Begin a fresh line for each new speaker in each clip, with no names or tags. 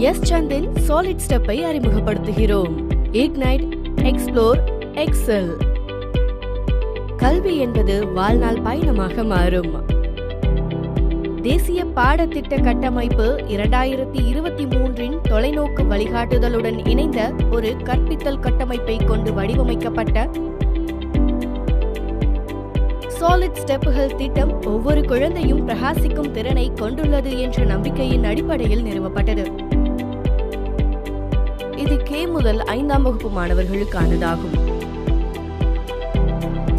S சந்தின் solid ஸ்டெப்பை அறிமுகப்படுத்துகிறோம். Ignite, explore, excel. கல்வி என்பது வாழ்நாள் பயணமாக மாறும். தேசிய பாடத்திட்ட கட்டமைப்பு 2023 தொலைநோக்கு வழிகாட்டுதலுடன் இணைந்த ஒரு கற்பித்தல் கட்டமைப்பை கொண்டு வடிவமைக்கப்பட்ட சாலிட் ஸ்டெப்புகள் திட்டம் ஒவ்வொரு குழந்தையும் பிரகாசிக்கும் திறனை கொண்டுள்ளது என்ற நம்பிக்கையின் அடிப்படையில் நிறுவப்பட்டது. இது K முதல் 5ஆம் வகுப்பு மாணவர்களுக்கானதாகும்.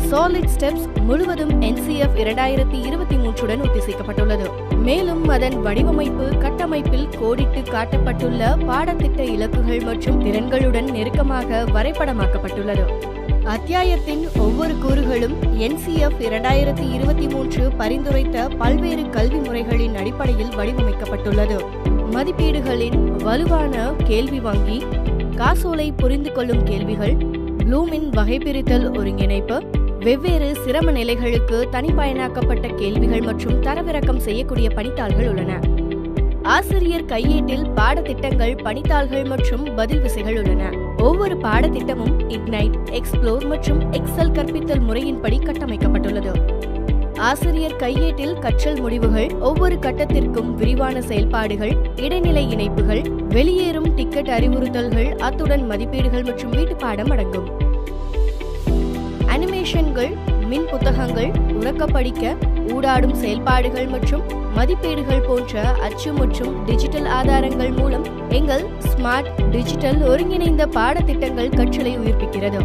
சாலிட் ஸ்டெப்ஸ் முழுவதும் NCF 2023 ஒத்திசைக்கப்பட்டுள்ளது. மேலும் அதன் வடிவமைப்பு கட்டமைப்பில் கோடிட்டு காட்டப்பட்டுள்ள பாடத்திட்ட இலக்குகள் மற்றும் திறன்களுடன் நெருக்கமாக வரைபடமாக்கப்பட்டுள்ளது. அத்தியாயத்தின் ஒவ்வொரு கூறுகளும் NCF 2023 பரிந்துரைத்த பல்வேறு கல்வி முறைகளின் அடிப்படையில் வடிவமைக்கப்பட்டுள்ளது. மதிப்பீடுகளின் வலுவான கேள்வி வங்கி, காசோலை புரிந்து கொள்ளும் கேள்விகள், ப்ளூமின் வகைபிரித்தல் ஒருங்கிணைப்பு, வெவ்வேறு சிரம நிலைகளுக்கு தனிப்பயனாக்கப்பட்ட கேள்விகள் மற்றும் தரவிறக்கம் செய்யக்கூடிய பணித்தாள்கள் உள்ளன. ஆசிரியர் கையேட்டில் பாடத்திட்டங்கள், பணித்தாள்கள் மற்றும் பதில் விசைகள் உள்ளன. ஒவ்வொரு பாடத்திட்டமும் இக்னைட், எக்ஸ்ப்ளோர் மற்றும் எக்ஸெல் கற்பித்தல் முறையின்படி கட்டமைக்கப்பட்டுள்ளது. ஆசிரியர் கையேட்டில் கற்றல் முடிவுகள், ஒவ்வொரு கட்டத்திற்கும் விரிவான செயல்பாடுகள், இடைநிலை இணைப்புகள், வெளியேறும் டிக்கெட் அறிவுறுத்தல்கள், அத்துடன் மதிப்பீடுகள் மற்றும் வீட்டுப்பாடம் அடங்கும். அனிமேஷன்கள், மின் புத்தகங்கள், உறக்க படிக்க, ஊடாடும் செயல்பாடுகள் மற்றும் மதிப்பீடுகள் போன்ற அச்சு மற்றும் டிஜிட்டல் ஆதாரங்கள் மூலம் எங்கள் ஸ்மார்ட் டிஜிட்டல் ஒருங்கிணைந்த பாடத்திட்டங்கள் கற்றலை உயிர்ப்பிக்கிறது.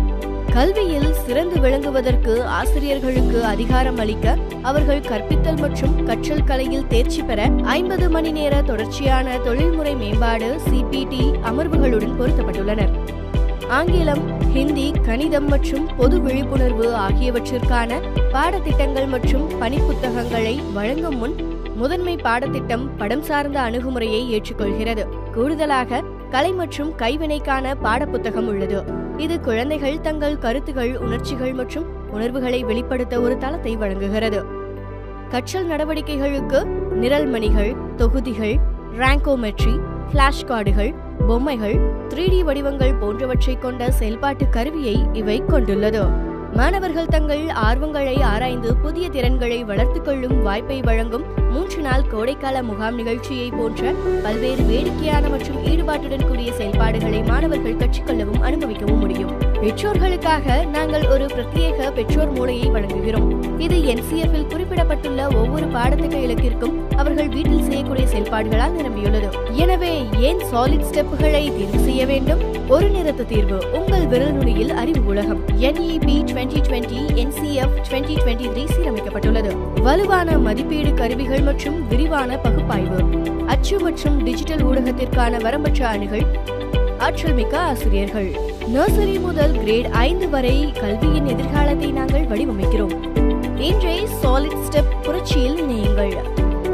கல்வியில் சிறந்து விளங்குவதற்கு ஆசிரியர்களுக்கு அதிகாரம் அளிக்க அவர்கள் கற்பித்தல் மற்றும் கற்றல் கலையில் தேர்ச்சி பெற 50 மணி நேர தொடர்ச்சியான தொழில்முறை மேம்பாடு CPT அமர்வுகளுடன் பொருத்தப்பட்டுள்ளனர். ஆங்கிலம், ஹிந்தி, கணிதம் மற்றும் பொது விழிப்புணர்வு ஆகியவற்றிற்கான பாடத்திட்டங்கள் மற்றும் பணிப்புத்தகங்களை வழங்கும் முன் முதன்மை பாடத்திட்டம் படம் சார்ந்த அணுகுமுறையை ஏற்றுக்கொள்கிறது. கூடுதலாக கலை மற்றும் கைவினைக்கான பாடப்புத்தகம் உள்ளது. இது குழந்தைகள் தங்கள் கருத்துகள், உணர்ச்சிகள் மற்றும் உணர்வுகளை வெளிப்படுத்த ஒரு தளத்தை வழங்குகிறது. கற்றல் நடவடிக்கைகளுக்கு நிரல்மணிகள், தொகுதிகள், ராங்கோமெட்ரி, ஃபிளாஷ் கார்டுகள், பொம்மைகள், 3D வடிவங்கள் போன்றவற்றை கொண்ட செயல்பாட்டு கருவியை இவை கொண்டுள்ளது. மாணவர்கள் தங்கள் ஆர்வங்களை ஆராய்ந்து புதிய திறன்களை வளர்த்துக் கொள்ளும் வாய்ப்பை வழங்கும் 3 நாள் கோடைக்கால முகாம் நிகழ்ச்சியை போன்ற பல்வேறு வேடிக்கையான மற்றும் ஈடுபாட்டுடன் கூடிய செயல்பாடுகளை மாணவர்கள் கற்றுக்கொள்ளவும் அனுபவிக்கவும் முடியும். பெற்றோர்களுக்காக நாங்கள் ஒரு பிரத்யேக பெற்றோர் மூளையை வழங்குகிறோம். இது NCF-இல் குறிப்பிடப்பட்டுள்ள ஒவ்வொரு பாடத்திட்ட இலக்கிற்கும் அவர்கள் வீட்டில் செய்யக்கூடிய செயல்பாடுகளால் நிரம்பியுள்ளது. எனவே ஏன் சாலிட் ஸ்டெப்புகளை தேர்வு செய்ய வேண்டும்? ஒரு நிறுத்த தீர்வு, உங்கள் விரல் நுனியில் அறிவு உலகம். NEP 2020 NCF 2023 சீரமைக்கப்பட்டுள்ளது. வலுவான மதிப்பீடு கருவிகள் மற்றும் விரிவான பகுப்பாய்வு, அச்சு மற்றும் டிஜிட்டல் ஊடகத்திற்கான வரம்பற்ற அணுகல், ஆற்றல் மிக்க ஆசிரியர்கள். நர்சரி முதல் கிரேட் 5 வரை கல்வியின் எதிர்காலத்தை நாங்கள் வடிவமைக்கிறோம். இன்றைய சாலிட் ஸ்டெப் புரட்சியில் இணையுங்கள்.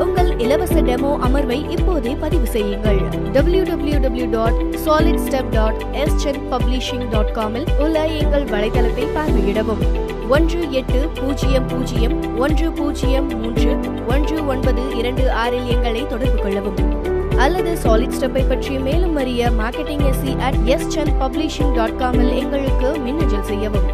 உங்கள் இலவச டெமோ அமர்வை இப்போதே பதிவு செய்யுங்கள். www.solidstep.schenpublishing.com உள்ள எங்கள் வலைதளத்தை பார்வையிடவும். 180010310926 எங்களை தொடர்பு கொள்ளவும். அல்லது சாலிட் ஸ்டெப்பை பற்றி மேலும் அறிய marketing@schenpublishing.com எங்களுக்கு மின்னஞ்சல் செய்யவும்.